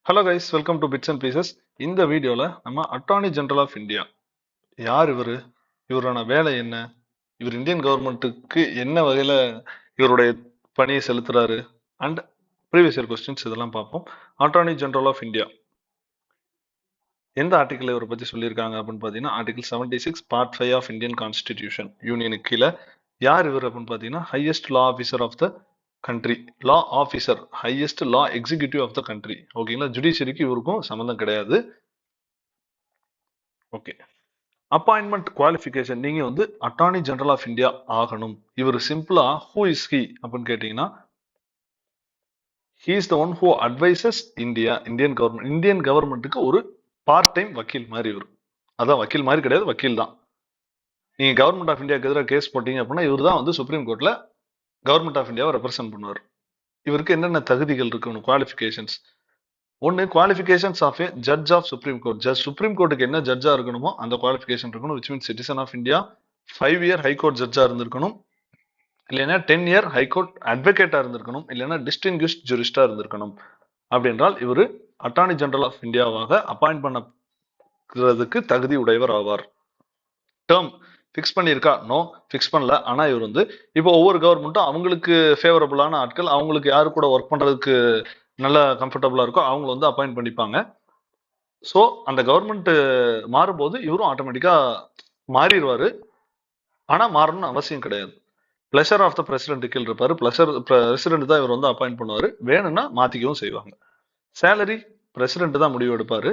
Hello guys, welcome to bits and pieces. இந்த வீடியோவில் நம்ம அட்டார்னி ஜெனரல் ஆஃப் இந்தியா யார் இவர், இவரான வேலை என்ன, இவர் இந்தியன் கவர்மெண்ட்டுக்கு என்ன வகையில் இவருடைய பணியை செலுத்துறாரு அண்ட் ப்ரீவியஸ் இயர் கொஸ்டின்ஸ் இதெல்லாம் பார்ப்போம். அட்டார்னி ஜெனரல் ஆஃப் இந்தியா எந்த ஆர்டிக்கல் இவரை பற்றி சொல்லியிருக்காங்க அப்படின்னு பார்த்தீங்கன்னா article 76 part 5 of Indian constitution யூனியனுக்கு கீழே யார் இவர் அப்படின்னு பார்த்தீங்கன்னா highest law officer of the country, law officer, highest law executive of the country. ஓகேங்களா, ஜுடிஷியரிக்கு இவருக்கும் சம்மந்தம் கிடையாது. ஓகே, அப்பாயின்மெண்ட் குவாலிஃபிகேஷன், நீங்க வந்து அட்டார்னி ஜெனரல் ஆஃப் இந்தியா ஆகணும். இவர் சிம்பிளா ஹூ இஸ் ஹி அப்படின்னு கேட்டீங்கன்னா he is the one who advices Indian government. Indian கவர்மெண்ட்டுக்கு ஒரு பார்ட் டைம் வக்கீல் மாதிரி இவர். அதான் வக்கீல் மாதிரி கிடையாது, வக்கீல் தான். நீங்க கவர்மெண்ட் ஆஃப் இந்தியாவுக்கு எதிராக கேஸ் போட்டீங்க அப்படின்னா இவர் தான் வந்து சுப்ரீம் கோர்ட்ல கவர்மெண்ட் ஆஃப் இந்தியாவை ரெப்ரசென்ட் பண்ணுவார். இவருக்கு என்னென்ன தகுதிகள் இருக்கணும், குவாலிஃபிகேஷன்ஸ்? ஒன்னு, qualifications of a judge of supreme court. Supreme கோர்ட்டுக்கு என்ன ஜட்ஜா இருக்கணுமோ அந்த குவாலிஃபிகேஷன் இருக்கணும். Which means citizen of India, 5 year high court ஜட்ஜா இருந்திருக்கணும், இல்லைன்னா 10 இயர் ஹைகோர்ட் அட்வொகேட்டா இருந்திருக்கணும், இல்லைன்னா டிஸ்டிங்விஷ்ட் ஜூரிஸ்டா இருந்திருக்கணும். அப்படின்றால் இவர் அட்டார்னி ஜெனரல் ஆஃப் இந்தியாவாக அப்பாயிண்ட் பண்ணதுக்கு தகுதி உடையவர் ஆவார். டேர்ம் ஃபிக்ஸ் பண்ணியிருக்கா? நோ, ஃபிக்ஸ் பண்ணல. ஆனா இவர் வந்து இப்போ ஒவ்வொரு கவர்மெண்ட்டும் அவங்களுக்கு ஃபேவரபுளான ஆட்கள், அவங்களுக்கு யாரு கூட ஒர்க் பண்றதுக்கு நல்ல கம்ஃபர்டபுளா இருக்கோ அவங்கள வந்து அப்பாயிண்ட் பண்ணிப்பாங்க. ஸோ அந்த கவர்மெண்ட் மாறும்போது இவரும் ஆட்டோமேட்டிக்கா மாறிடுவாரு. ஆனா மாறணும்னு அவசியம் கிடையாது. பிளஷர் ஆஃப் த பிரசிடென்ட் கீழ் இருப்பாரு. பிரசிடென்ட் தான் இவர் வந்து அப்பாயிண்ட் பண்ணுவாரு. வேணும்னா மாத்திக்கவும் செய்வாங்க. சேலரி பிரசிடென்ட் தான் முடிவு எடுப்பாரு.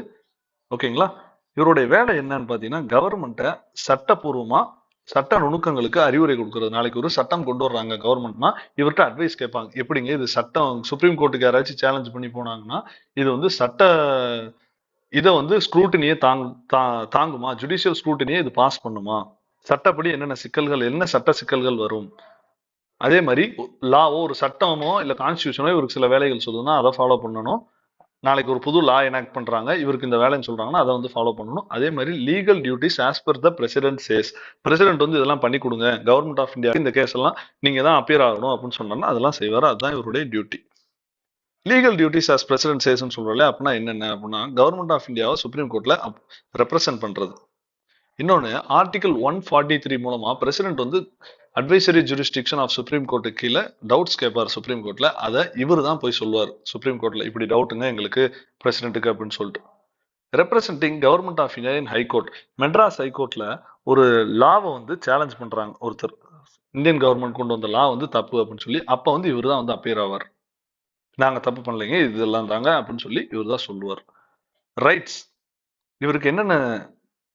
ஓகேங்களா, இவருடைய வேலை என்னன்னு பாத்தீங்கன்னா கவர்மெண்ட்டை சட்டப்பூர்வமா சட்ட நுணுக்கங்களுக்கு அறிவுரை கொடுக்கறது. நாளைக்கு ஒரு சட்டம் கொண்டு வர்றாங்க கவர்மெண்ட்னா இவர்கிட்ட அட்வைஸ் கேட்பாங்க. எப்படிங்க இது சட்டம், சுப்ரீம் கோர்ட்டுக்கு யாராச்சும் சேலஞ்ச் பண்ணி போனாங்கன்னா இது வந்து சட்ட இதை வந்து ஸ்க்ரூட்டினியே தாங்குமா, ஜுடிஷியல் ஸ்க்ரூட்டினியே இது பாஸ் பண்ணுமா, சட்டப்படி என்னென்ன சிக்கல்கள், என்ன சட்ட சிக்கல்கள் வரும். அதே மாதிரி லாவோ, ஒரு சட்டமோ இல்ல கான்ஸ்டியூஷனோ இவருக்கு சில வேலைகள் சொல்லுதுன்னா அதை ஃபாலோ பண்ணணும். நாளைக்கு ஒரு புது லா எனாக்ட் பண்றாங்க, இவருக்கு இந்த வேலைன்னு சொல்றாங்கன்னா அதை வந்து ஃபாலோ பண்ணணும். அதே மாதிரி legal duties as per the president says. President வந்து இதெல்லாம் பண்ணி கொடுங்க, கவர்மெண்ட் ஆஃப் இந்தியா இந்த கேஸ் எல்லாம் நீங்க தான் அப்பியர் ஆகணும் அப்படின்னு சொன்னாங்கன்னா அதெல்லாம் செய்வாரு. அதுதான் இவருடைய duty. Legal duties as president சேஸ்ன்னு சொல்றோம்ல, அப்படின்னா என்னென்ன அப்படின்னா கவர்மெண்ட் ஆஃப் இந்தியாவை சுப்ரீம் கோர்ட்ல ரெப்ரசென்ட் பண்றது. இன்னொன்னு, ஆர்டிகல் 143 மூலமா பிரசிடென்ட் வந்து advisory jurisdiction of supreme court கீழே டவுட்ஸ் கேட்பார் சுப்ரீம் கோர்ட்ல. அதை இவர் தான் போய் சொல்லுவார் சுப்ரீம் கோர்ட்ல, இப்படி டவுட்டுங்க எங்களுக்கு பிரசிடென்ட்டுக்கு அப்படின்னு சொல்லிட்டு. Representing government of India in high court, Madras ஹைகோர்ட்ல ஒரு லாவை வந்து சேலஞ்ச் பண்றாங்க ஒருத்தர், இந்தியன் கவர்மெண்ட் கொண்டு வந்த லா வந்து தப்பு அப்படின்னு சொல்லி. அப்ப வந்து இவர் தான் வந்து அப்பியர் ஆவார். நாங்க தப்பு பண்ணலைங்க, இதெல்லாம் தாங்க அப்படின்னு சொல்லி இவர் தான் சொல்லுவார். ரைட்ஸ், இவருக்கு என்னென்ன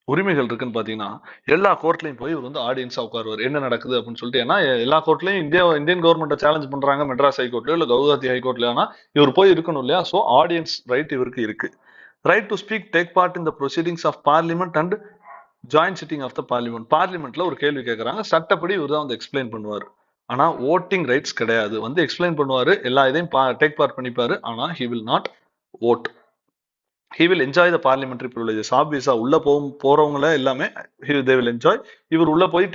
உரிமைகள் இருக்குன்னு பாத்தீங்கன்னா எல்லா கோர்ட்லயும் போய் இவர் வந்து ஆடியன்ஸா உட்காருவார், என்ன நடக்குது அப்படின்னு சொல்லிட்டு. ஏன்னா எல்லா கோர்ட்லயும் இந்தியன் கவர்மெண்ட்டை சேலஞ்ச் பண்றாங்க, மெட்ராஸ் ஹைகோர்ட்லயோ இல்ல கவுஹாத்தி ஹைகோர்ட்லயோ, ஆனா இவர் போய் இருக்கணும் இல்லையா. சோ ஆடியன்ஸ் ரைட் இவருக்கு இருக்கு. Right to speak, take part in the proceedings of parliament and joint sitting of the parliament. பார்லிமெண்ட்ல ஒரு கேள்வி கேட்கறாங்க, சட்டப்படி இவர் தான் வந்து எக்ஸ்பிளைன் பண்ணுவார். ஆனா ஓட்டிங் ரைட்ஸ் கிடையாது. வந்து எக்ஸ்பிளைன் பண்ணுவாரு, எல்லா இதையும் டேக் பார்ட் பண்ணிப்பாரு. ஆனா he will not vote. he will enjoy the parliamentary privileges. ஆப்வியஸா உள்ள போறவங்கள எல்லாமே they will enjoy. இவர் உள்ள போய்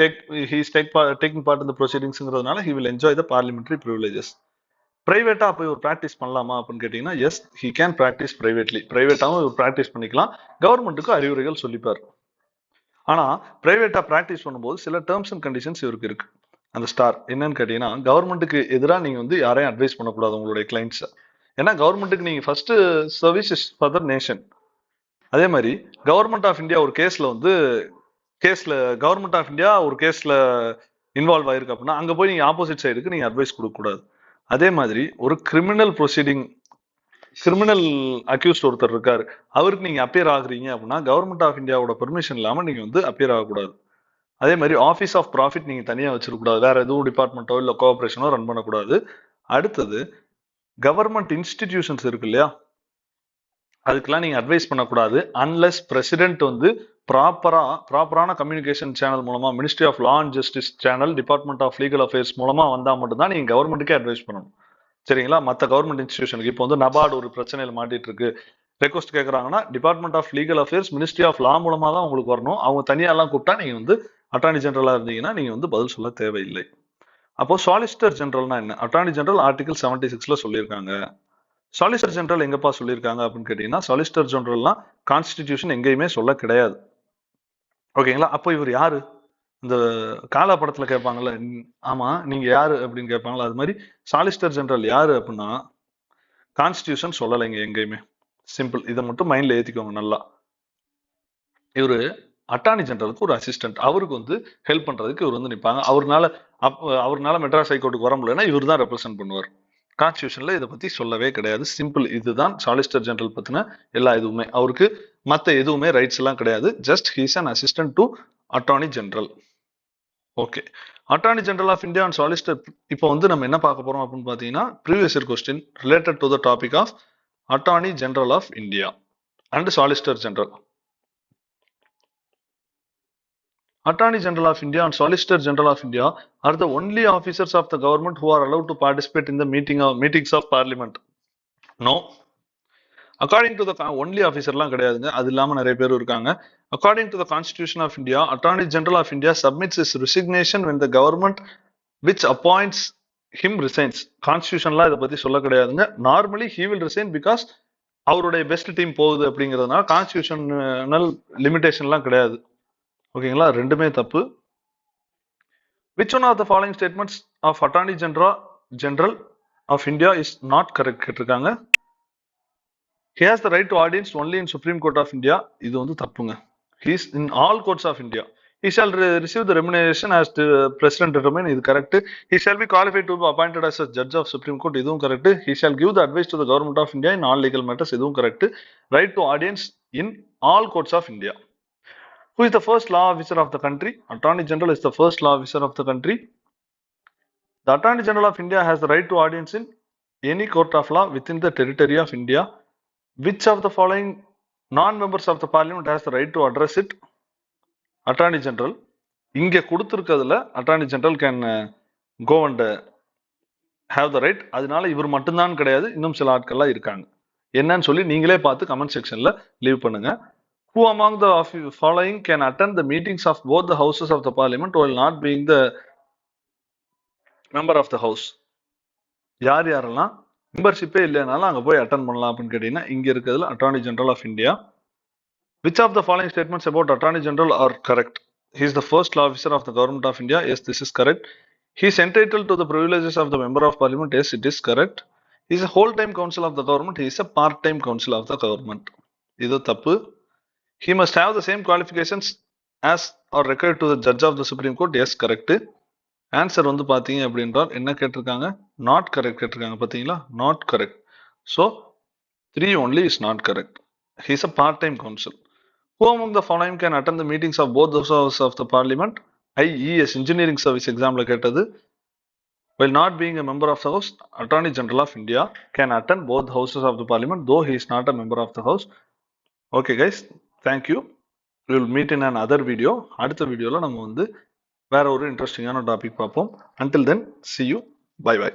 taking part in the proceedingsங்கிறதுனால he will enjoy the parliamentary privileges. பிரைவேட்டா போய் ஒரு பிராக்டிஸ் பண்ணலாமா அப்படின்னு கேட்டீங்கன்னா yes, he can practice privately. பிரைவேட்டாவும் இவர் பிராக்டிஸ் பண்ணிக்கலாம், கவர்மெண்ட்டுக்கு அறிவுரைகள் சொல்லிப்பார். ஆனா பிரைவேட்டா பிராக்டிஸ் பண்ணும்போது சில டேர்ம்ஸ் அண்ட் கண்டிஷன்ஸ் இவருக்கு இருக்கு. அந்த ஸ்டார் என்னன்னு கேட்டீங்கன்னா கவர்மெண்ட்டுக்கு எதிராக நீங்க வந்து யாரையும் அட்வைஸ் பண்ணக்கூடாது உங்களுடைய கிளைண்ட்ஸை. ஏன்னா கவர்மெண்ட்டுக்கு நீங்க first service is for the nation. அதே மாதிரி கவர்மெண்ட் ஆஃப் இந்தியா ஒரு கவர்மெண்ட் ஆஃப் இந்தியா ஒரு கேஸ்ல இன்வால்வ் ஆயிருக்கு அப்படின்னா அங்க போய் நீங்க ஆப்போசிட் சைடுக்கு நீங்க அட்வைஸ் கொடுக்க கூடாது. அதே மாதிரி ஒரு கிரிமினல் அக்யூஸ்ட் ஒருத்தர் இருக்காரு, அவருக்கு நீங்க அப்பியர் ஆகுறீங்க அப்படின்னா கவர்மெண்ட் ஆஃப் இந்தியாவோட பெர்மிஷன் இல்லாம நீங்க வந்து அப்பியர் ஆகக்கூடாது. அதே மாதிரி ஆஃபீஸ் ஆஃப் ப்ராஃபிட் நீங்க தனியா வச்சிருக்க கூடாது, வேற எதுவும் டிபார்ட்மெண்ட்டோ இல்ல கோஆபரேஷனோ ரன் பண்ணக்கூடாது. அடுத்தது கவர்மெண்ட் இன்ஸ்டிடியூஷன்ஸ் இருக்கு இல்லையா, அதுக்கெல்லாம் நீங்க அட்வைஸ் பண்ணக்கூடாது அன்லெஸ் பிரசிடென்ட் வந்து ப்ராப்பரான கம்யூனிகேஷன் சேனல் மூலமா, ministry of law and justice channel, department of legal affairs மூலமா வந்தா மட்டும்தான் நீங்க கவர்மெண்ட்டுக்கே அட்வைஸ் பண்ணணும். சரிங்களா, மற்ற கவர்மெண்ட் இன்ஸ்டிடியூஷனுக்கு இப்போ வந்து நபார்டு ஒரு பிரச்சனையில மாட்டிட்டு இருக்கு, ரெக்வஸ்ட் கேட்கறாங்கன்னா department of legal affairs, ministry of law மூலமா தான் உங்களுக்கு வரணும். அவங்க தனியா எல்லாம் கூப்பிட்டா நீங்க வந்து அட்டார்னி ஜெனரலா இருந்தீங்கன்னா நீங்க வந்து பதில் சொல்ல தேவையில்லை. அப்போ சாலிசிட்டர் ஜெனரல்னா என்ன? அட்டார்னி ஜெனரல் ஆர்டிகல் 76ல சொல்லியிருக்காங்க. சாலிசிட்டர் ஜெனரல் எங்கப்பா சொல்லியிருக்காங்க அப்படின்னு கேட்டீங்கன்னா, சாலிசிட்டர் ஜெனரல்லாம் கான்ஸ்டிடியூஷன் எங்கேயுமே சொல்ல கிடையாது. ஓகேங்களா? அப்போ இவர் யாரு? இந்த காலா படத்துல கேட்பாங்கல்ல, ஆமா நீங்க யாரு அப்படின்னு கேட்பாங்களா, அது மாதிரி சாலிசிட்டர் ஜெனரல் யாரு அப்படின்னா கான்ஸ்டிடியூஷன் சொல்லலைங்க எங்கேயுமே. சிம்பிள். இதை மட்டும் மைண்ட்ல ஏத்திக்கோங்க நல்லா. இவரு அட்டார்னி ஜெனரலுக்கு ஒரு அசிஸ்டன்ட். அவருக்கு வந்து ஹெல்ப் பண்றதுக்கு இவர் வந்து நிற்பாங்க. அவர்னால மெட்ராஸ் ஹைகோர்ட்டுக்கு வர முடியலன்னா இவர் தான் ரெப்ரசென்ட் பண்ணுவார். கான்ஸ்டியூஷன்ல இதை பத்தி சொல்லவே கிடையாது. சிம்பிள். இதுதான் சாலிசிட்டர் ஜெனரல் பத்தின எல்லா இதுவுமே. அவருக்கு மத்த எதுவுமே ரைட்ஸ் எல்லாம் கிடையாது. Just he's an assistant to attorney general. Okay. Attorney general of India and solicitor. இப்போ வந்து நம்ம என்ன பார்க்க போறோம் அப்படின்னு பார்த்தீங்கன்னா, previous year question related to the topic of attorney general of India and solicitor general. Attorney General of India and Solicitor General of India are the only officers of the government who are allowed to participate in the meetings of Parliament. No. According to the only officer எல்லாம் கிடையாதுங்க. அது இல்லாம நிறைய பேர் இருக்காங்க. According to the Constitution of India, Attorney General of India submits his resignation when the government which appoints him resigns. Constitutionல இதை பத்தி சொல்ல கிடையாதுங்க. Normally he will resign because அவருடைய பெஸ்ட் டீம் போகுது அப்படிங்கிறதுனால கான்ஸ்டியூஷனல் லிமிடேஷன்லாம் கிடையாது. ஓகேங்களா? ரெண்டுமே தப்பு. Which one of the following statements of Attorney General of India is not correct கேட்டிருக்காங்க. He has the right to audience only in Supreme Court of India. இது வந்து தப்புங்க. He is in all courts of India. He shall receive the remuneration as the president determine. இது correct. He shall be qualified to be appointed as a judge of Supreme Court. இதுவும் correct. He shall give the advice to the government of India in all legal matters. இதுவும் correct. Right to audience in all courts of India. Who is the first law officer of the country? Attorney General is the first law officer of the country. The Attorney General of India has the right to audience in any court of law within the territory of India. Which of the following non-members of the parliament has the right to address it? Attorney General. இங்க கொடுத்திருக்கிறதுல Attorney General can go and have the right. அதனால இவர் மட்டும்தான் கிடையாது, இன்னும் சில ஆட்கள்லாம் இருக்காங்க. என்னன்னு சொல்லி நீங்களே பார்த்து கமெண்ட் செக்ஷன்ல லீவ் பண்ணுங்க. Who among the following can attend the meetings of both the houses of the parliament while not being the member of the house? யார் யாரெல்லாம் மெம்பர்ஷிப்பே இல்லைனாலும் அங்கே போய் அட்டன் பண்ணலாம் அப்படின்னு கேட்டீங்கன்னா, இங்க இருக்கிறதுல attorney general of India. Which of the following statements about Attorney General are correct? He is the first law officer of the government of India. Yes, this is correct. He is entitled to the privileges of the member of parliament. Yes, it is correct. He is a whole-time counsel of the government. He is a part-time counsel of the government. இது தப்பு. He must have the same qualifications as are required to the judge of the Supreme Court. Yes, correct. Answer வந்து பார்த்தீங்க அப்படின்றால் என்ன கேட்டிருக்காங்க? Not correct கேட்டிருக்காங்க. பார்த்தீங்களா? Not correct. So 3 only is not correct. He is a part-time counsel. Who among the following can attend the meetings of both the houses of the parliament? IES engineering service examல கேட்டது. While not being a member of the house, Attorney General of India can attend both houses of the parliament though he is not a member of the house. Okay guys, thank you. We will meet in another video. அடுத்த வீடியோல நம்ம வந்து வேற ஒரு இன்ட்ரெஸ்டிங்கான topic பார்ப்போம். Until then, see you. Bye bye.